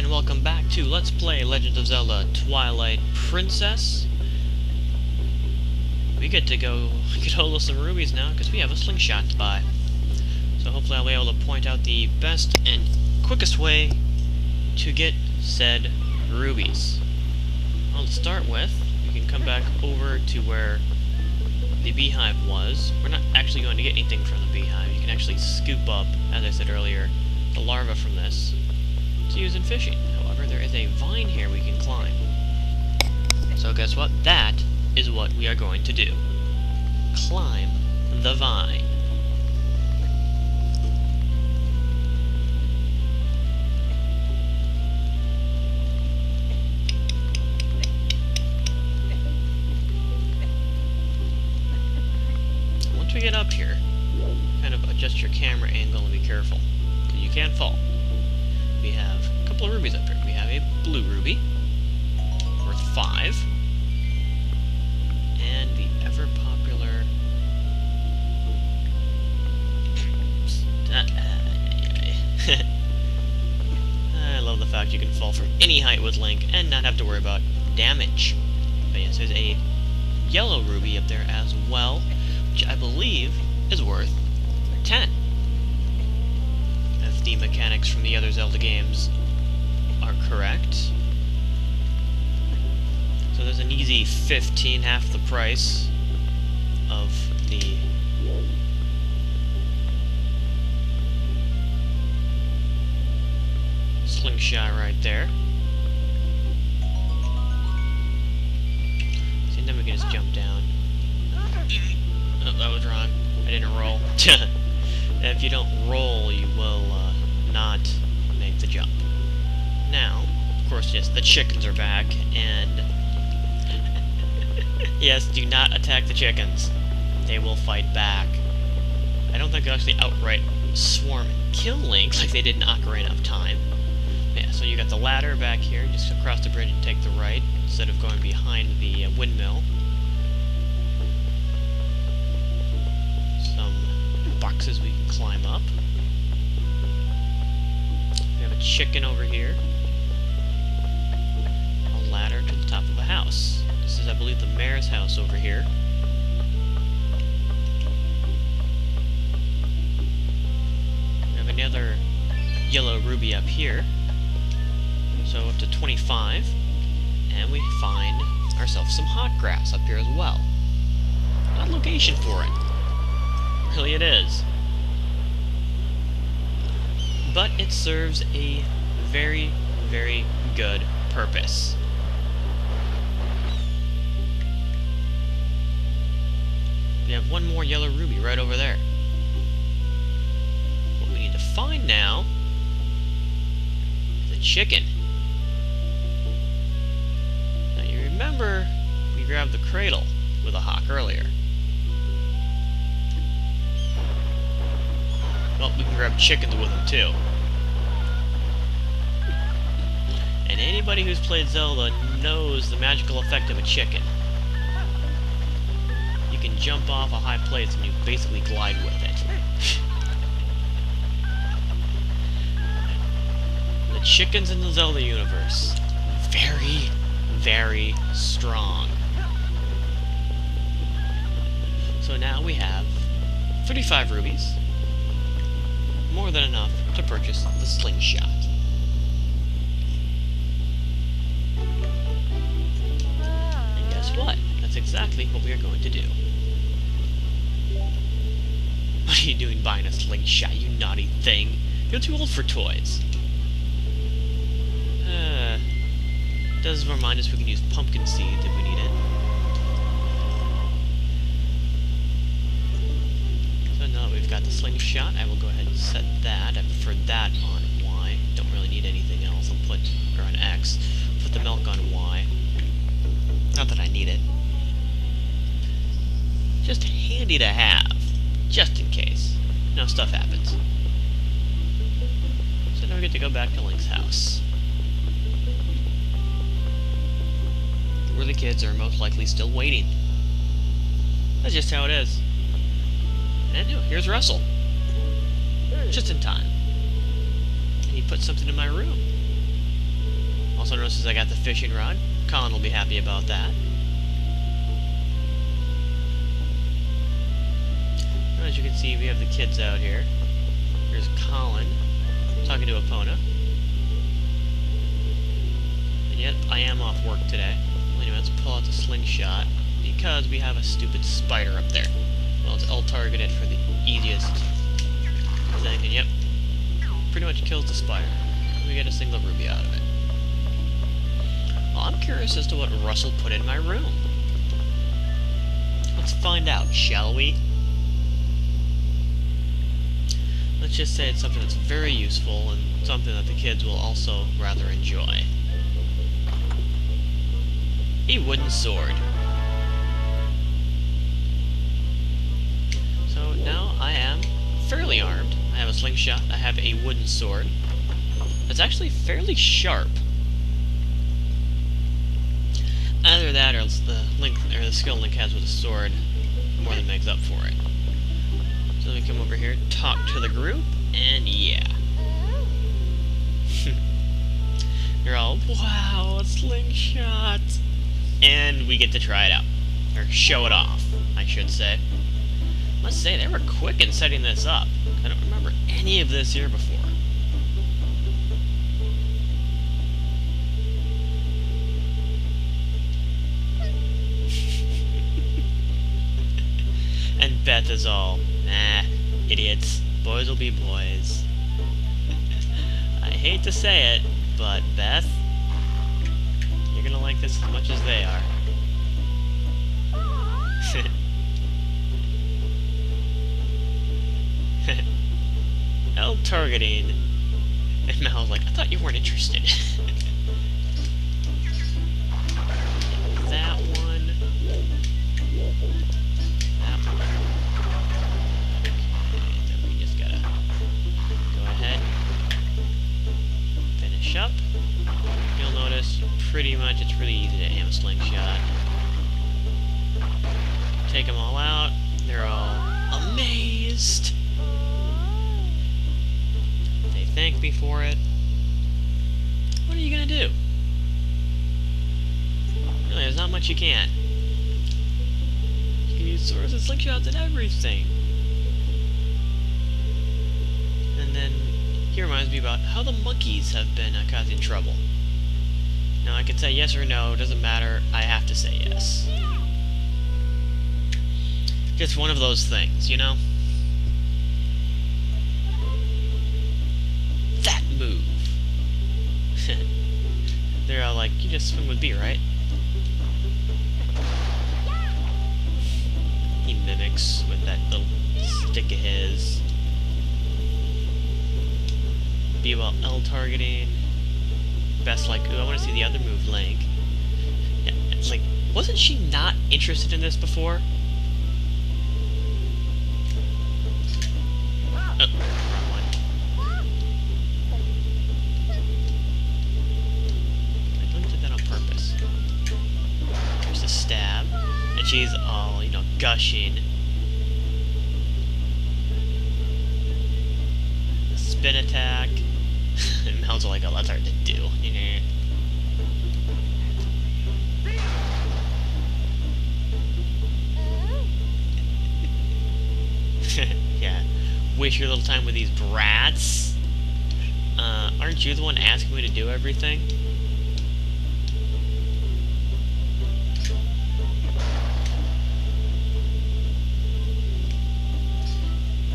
and welcome back to Let's Play Legend of Zelda Twilight Princess. We get to go get hold of some rubies now, because we have a slingshot to buy. So hopefully I'll be able to point out the best and quickest way to get said rubies. Well, to start with, we can come back over to where the beehive was. We're not actually going to get anything from the beehive. You can actually scoop up, as I said earlier, the larva from this to use in fishing. However, there is a vine here we can climb. So guess what? That is what we are going to do. Climb the vine. Once we get up here, kind of adjust your camera angle and be careful, because you can fall. We have a couple of rubies up here. We have a blue ruby, worth 5, and the ever-popular... I love the fact you can fall from any height with Link and not have to worry about damage. But yes, there's a yellow ruby up there as well, which I believe is worth 10. If the mechanics from the other Zelda games are correct. So there's an easy 15, half the price of the slingshot right there. See, then we can just jump down. Oh, that was wrong. I didn't roll. If you don't roll, you will not make the jump. Now, of course, yes, the chickens are back, and... yes, do not attack the chickens. They will fight back. I don't think they'll actually outright swarm and kill Link like they did in Ocarina of Time. Yeah, so you got the ladder back here. Just cross the bridge and take the right, instead of going behind the windmill. Some boxes we can climb up. We have a chicken over here. A ladder to the top of a house. This is, I believe, the mayor's house over here. We have another yellow ruby up here. So up to 25. And we find ourselves some hot grass up here as well. Odd location for it. Really it is. But it serves a very, very good purpose. We have one more yellow ruby right over there. What we need to find now is a chicken. Now you remember we grabbed the cradle with a hawk earlier. Well, we can grab chickens with them too. And anybody who's played Zelda knows the magical effect of a chicken. You can jump off a high place and you basically glide with it. The chickens in the Zelda universe, very, very strong. So now we have 35 rubies. More than enough to purchase the slingshot. And guess what? That's exactly what we are going to do. What are you doing buying a slingshot, you naughty thing? You're too old for toys. Does remind us we can use pumpkin seeds if we need it. So now that we've got the slingshot, I will go ahead and set that. I prefer that on Y. Don't really need anything else. I'll put, or on X. Put the milk on Y. Not that I need it. Just handy to have. Just in case. No, stuff happens. So now we get to go back to Link's house. Where the kids are most likely still waiting. That's just how it is. And here's Russell. Just in time. And he put something in my room. Also notices I got the fishing rod. Colin will be happy about that. As you can see, we have the kids out here. Here's Colin talking to Epona. And yet, I am off work today. Well, anyway, let's pull out the slingshot because we have a stupid spider up there. Well, it's all targeted for the easiest thing, and yep, pretty much kills the spider. We get a single ruby out of it. Well, I'm curious as to what Russell put in my room. Let's find out, shall we? Let's just say it's something that's very useful and something that the kids will also rather enjoy. A wooden sword. So now I am fairly armed. I have a slingshot, I have a wooden sword. It's actually fairly sharp. Either that or the skill Link has with a sword more than makes up for it. So let me come over here, talk to the group, and yeah. They're all, wow, a slingshot! And we get to try it out. Or show it off, I should say. Must say, they were quick in setting this up. I don't remember any of this here before. And Beth is all, nah, idiots. Boys will be boys. I hate to say it, but Beth, you're gonna like this as much as they are. L targeting. And Mal was like, I thought you weren't interested. That one. That one. Okay, then we just gotta go ahead. Finish up. You'll notice pretty much it's really easy to aim a slingshot. Take them all out. They're all amazed. They thank me for it. What are you gonna do? Really, there's not much you can. You can use swords and slingshots and everything. And then he reminds me about how the monkeys have been causing trouble. Now I can say yes or no, doesn't matter, I have to say yes. Just one of those things, you know? That move! They're all like, you just swim with B, right? He mimics with that little stick of his. B while L targeting. Best like, ooh, I want to see the other move, Link. Yeah, it's like, wasn't she not interested in this before? Oh, wrong one. I don't did that on purpose. There's the stab. And she's all, you know, gushing. The spin attack. And Mel's like, oh, that's hard to do. Yeah. Waste your little time with these brats. Aren't you the one asking me to do everything?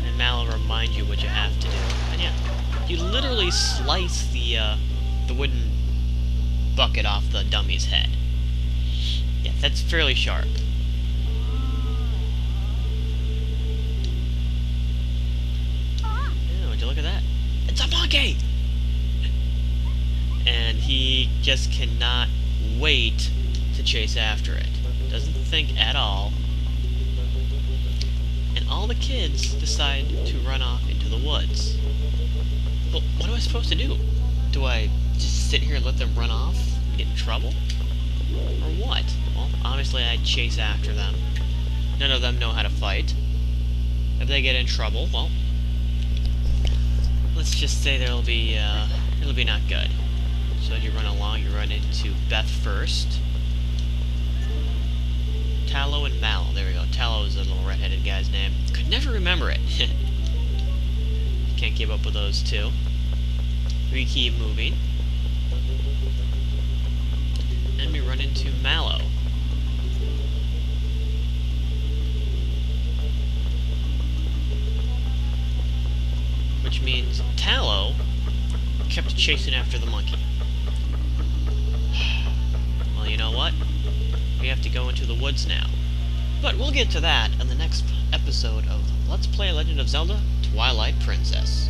And Mal will remind you what you have to do. And yeah, you literally slice the wooden bucket off the dummy's head. Yeah, that's fairly sharp. Yeah, would you look at that? It's a monkey! And he just cannot wait to chase after it. Doesn't think at all. And all the kids decide to run off into the woods. But what am I supposed to do? Do I just sit here and let them run off and get in trouble? Or what? Well, obviously I'd chase after them. None of them know how to fight. If they get in trouble, well, let's just say it'll be not good. So as you run along, you run into Beth first. Tallow and Mallow. There we go. Tallow is the little red-headed guy's name. Could never remember it. Can't keep up with those two. We keep moving. And we run into Mallow. Which means Tallow kept chasing after the monkey. Well, you know what? We have to go into the woods now. But we'll get to that in the next episode of Let's Play Legend of Zelda: Twilight Princess.